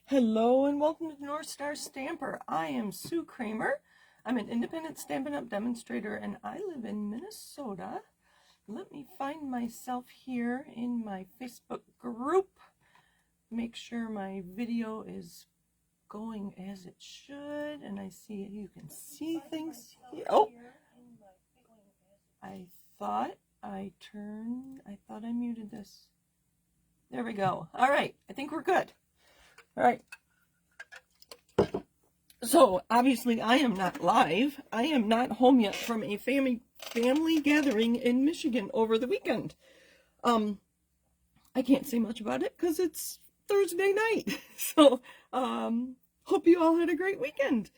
Hello and welcome to North Star Stamper. I am Sue Kramer. I'm an independent Stampin' Up! Demonstrator and I live in Minnesota. Let me find myself here in my Facebook group. Make sure my video is going as it should and I see you can see things here. Oh, I thought I muted this. There we go. All right, I think we're good. All right. So obviously I am not live. I am not home yet from a family gathering in Michigan over the weekend. I can't say much about it because it's Thursday night. So hope you all had a great weekend.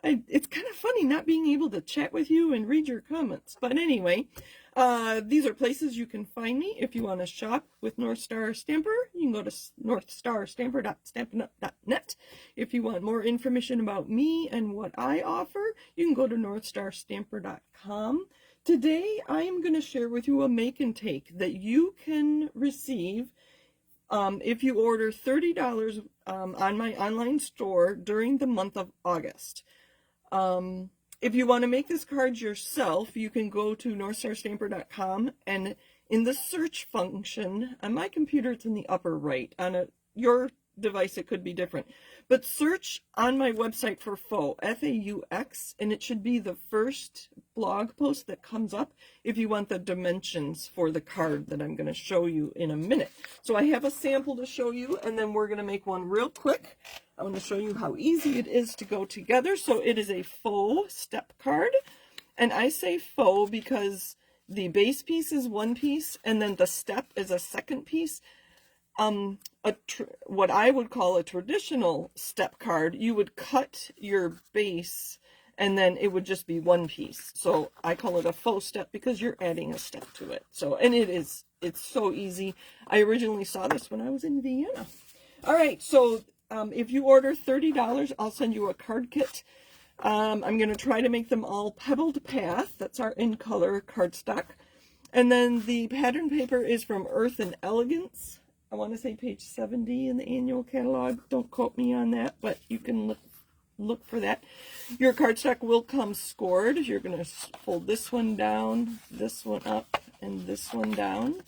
It's kind of funny not being able to chat with you and read your comments. But anyway, these are places you can find me if you want to shop with North Star Stamper. You can go to northstarstamper.stampinup.net. If you want more information about me and what I offer, you can go to northstarstamper.com. Today, I am going to share with you a make and take that you can receive if you order $30 on my online store during the month of August. If you want to make this card yourself, you can go to northstarstamper.com and in the search function, on my computer it's in the upper right, on your device it could be different, but search on my website for Faux, F-A-U-X, and it should be the first blog post that comes up if you want the dimensions for the card that I'm going to show you in a minute. So I have a sample to show you, and then we're going to make one real quick. I want to show you how easy it is to go together. So it is a faux step card, and I say faux because the base piece is one piece, and then the step is a second piece. What I would call a traditional step card, you would cut your base and then it would just be one piece. So I call it a faux step because you're adding a step to it. So, and it's so easy. I originally saw this when I was in Vienna. All right, so if you order $30, I'll send you a card kit. I'm going to try to make them all pebbled path. That's our in color cardstock. And then the pattern paper is from Earthen Elegance. I want to say page 70 in the annual catalog. Don't quote me on that, but you can look for that. Your cardstock will come scored. You're going to fold this one down, this one up, and this one down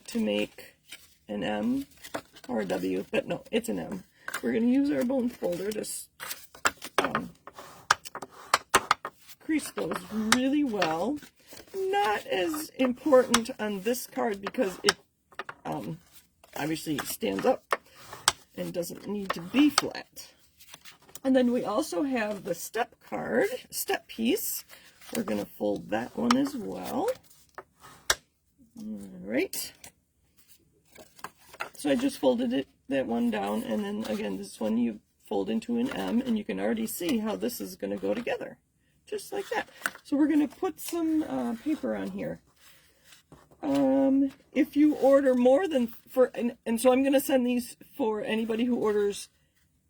to make an M or a W, but no, it's an M. We're going to use our bone folder to crease those really well. Not as important on this card because it obviously stands up and doesn't need to be flat. And then we also have the step card, step piece. We're going to fold that one as well. All right. So I just folded that one down, and then again, this one you fold into an M, and you can already see how this is going to go together. Just like that. So we're going to put some paper on here. If you order more than and so I'm going to send these for anybody who orders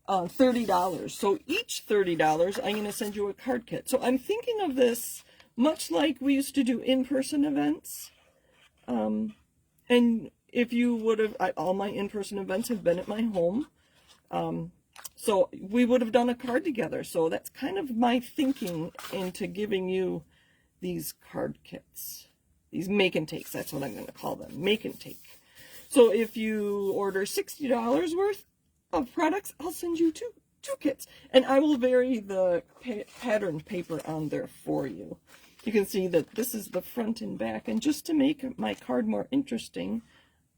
$30. So each $30, I'm going to send you a card kit. So I'm thinking of this much like we used to do in-person events. And if you would have, all my in-person events have been at my home. So we would have done a card together. So that's kind of my thinking into giving you these card kits. These make and takes, that's what I'm going to call them, make and take. So if you order $60 worth of products, I'll send you two kits. And I will vary the patterned paper on there for you. You can see that this is the front and back. And just to make my card more interesting,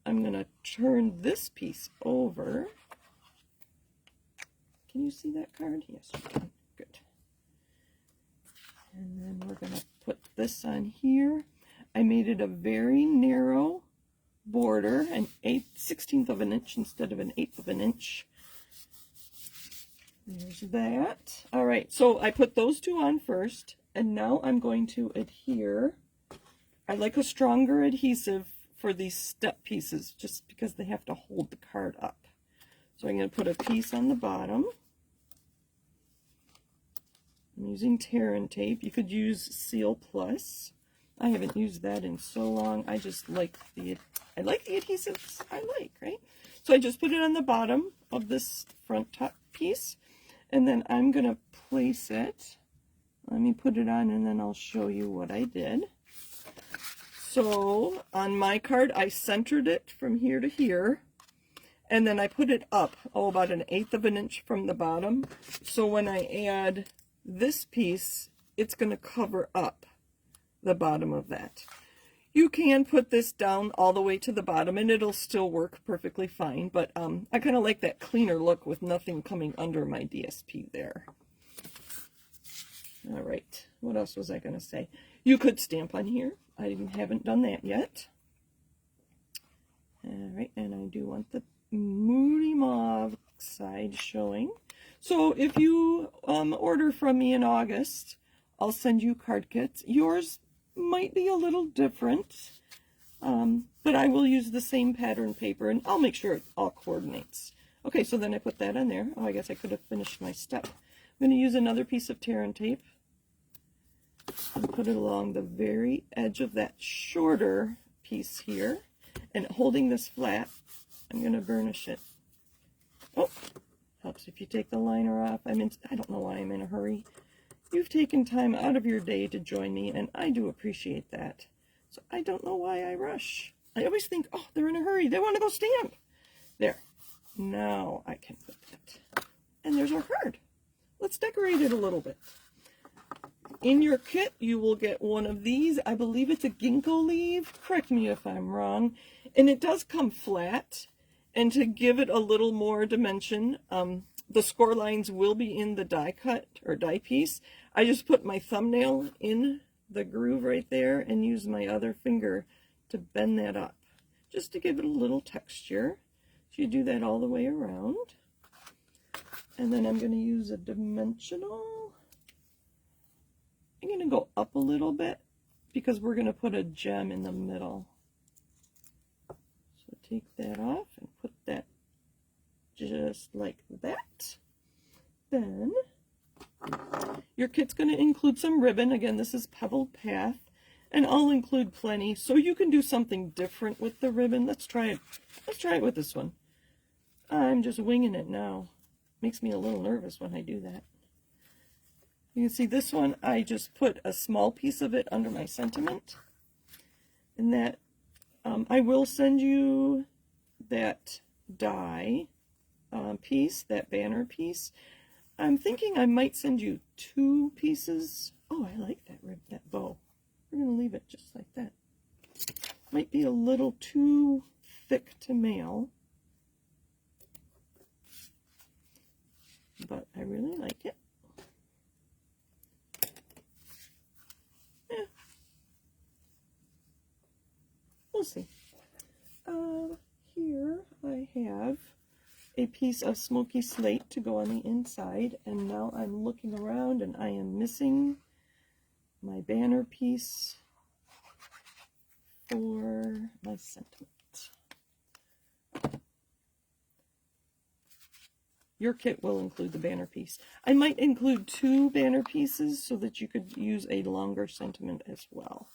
I'm going to turn this piece over. Can you see that card? Yes, you can. Good. And then we're going to put this on here. I made it a very narrow border, an 1/16 of an inch instead of an 1/8 of an inch. There's that. All right, so I put those two on first, and now I'm going to adhere. I like a stronger adhesive for these step pieces, just because they have to hold the card up. So I'm going to put a piece on the bottom. I'm using tear and tape. You could use Seal Plus. I haven't used that in so long. I just like the adhesives I like, right? So I just put it on the bottom of this front top piece, and then I'm going to place it. Let me put it on and then I'll show you what I did. So on my card, I centered it from here to here, and then I put it up, about 1/8 of an inch from the bottom. So when I add this piece, it's going to cover up the bottom of that. You can put this down all the way to the bottom and it'll still work perfectly fine, but I kind of like that cleaner look with nothing coming under my DSP there. All right, what else was I going to say? You could stamp on here. I haven't done that yet. All right, and I do want the moody mauve side showing. So if you order from me in August, I'll send you card kits. Yours might be a little different, but I will use the same pattern paper, and I'll make sure it all coordinates. Okay, so then I put that on there. Oh, I guess I could have finished my step. I'm going to use another piece of tear and tape and put it along the very edge of that shorter piece here. And holding this flat, I'm going to burnish it. Oh, helps if you take the liner off. I don't know why I'm in a hurry. You've taken time out of your day to join me, and I do appreciate that. So I don't know why I rush. I always think, oh, they're in a hurry. They want to go stamp. There. Now I can put that. And there's our card. Let's decorate it a little bit. In your kit, you will get one of these. I believe it's a ginkgo leaf. Correct me if I'm wrong. And it does come flat. And to give it a little more dimension, the score lines will be in the die cut or die piece. I just put my thumbnail in the groove right there and use my other finger to bend that up, just to give it a little texture. So you do that all the way around. And then I'm going to use a dimensional. I'm going to go up a little bit because we're going to put a gem in the middle. So take that off and put that just like that. Then your kit's going to include some ribbon. Again, this is Pebbled Path, and I'll include plenty so you can do something different with the ribbon. Let's try it. Let's try it with this one. I'm just winging it now. Makes me a little nervous when I do that. You can see this one, I just put a small piece of it under my sentiment. And that, I will send you that die piece, that banner piece. I'm thinking I might send you 2 pieces. Oh, I like that bow. We're going to leave it just like that. Might be a little too thick to mail, but I really like it. Yeah. We'll see. Here I have a piece of smoky slate to go on the inside, and now I'm looking around and I am missing my banner piece for my sentiment. Your kit will include the banner piece. I might include 2 banner pieces so that you could use a longer sentiment as well.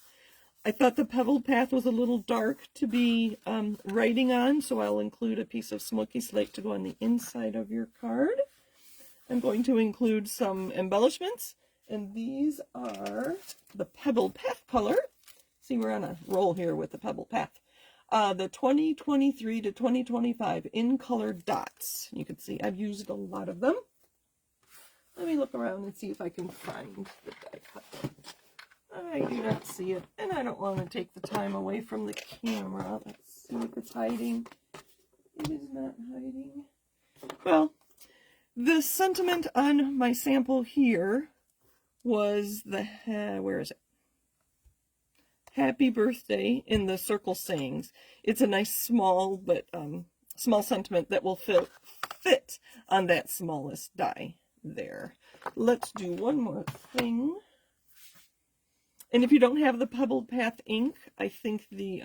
I thought the Pebbled Path was a little dark to be writing on, so I'll include a piece of smoky slate to go on the inside of your card. I'm going to include some embellishments, and these are the Pebbled Path color. See, we're on a roll here with the Pebbled Path. The 2023 to 2025 in color dots. You can see I've used a lot of them. Let me look around and see if I can find the die cut. I do not see it, and I don't want to take the time away from the camera. Let's see if it's hiding. It is not hiding. Well, the sentiment on my sample here was the, where is it? Happy birthday in the circle sayings. It's a nice small, but small sentiment that will fit on that smallest die there. Let's do one more thing. And if you don't have the Pebbled Path ink, I think the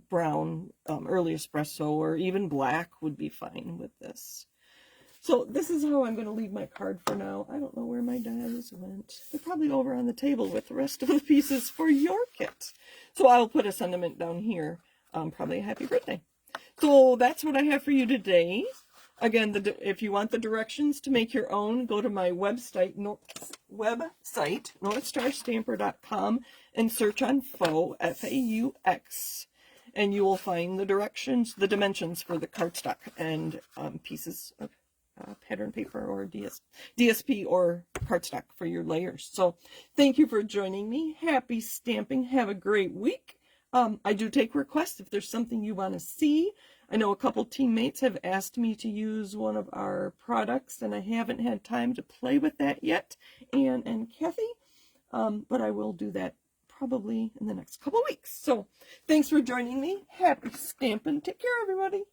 brown early espresso or even black would be fine with this. So this is how I'm going to leave my card for now. I don't know where my dies went. They're probably over on the table with the rest of the pieces for your kit. So I'll put a sentiment down here. probably a happy birthday. So that's what I have for you today. Again, if you want the directions to make your own, go to my website, northstarstamper.com, and search on Faux, F-A-U-X, and you will find the directions, the dimensions for the cardstock and pieces of pattern paper or DSP or cardstock for your layers. So thank you for joining me. Happy stamping. Have a great week. I do take requests if there's something you want to see. I know a couple teammates have asked me to use one of our products, and I haven't had time to play with that yet, Anne and Kathy, but I will do that probably in the next couple weeks. So thanks for joining me. Happy stamping. Take care, everybody.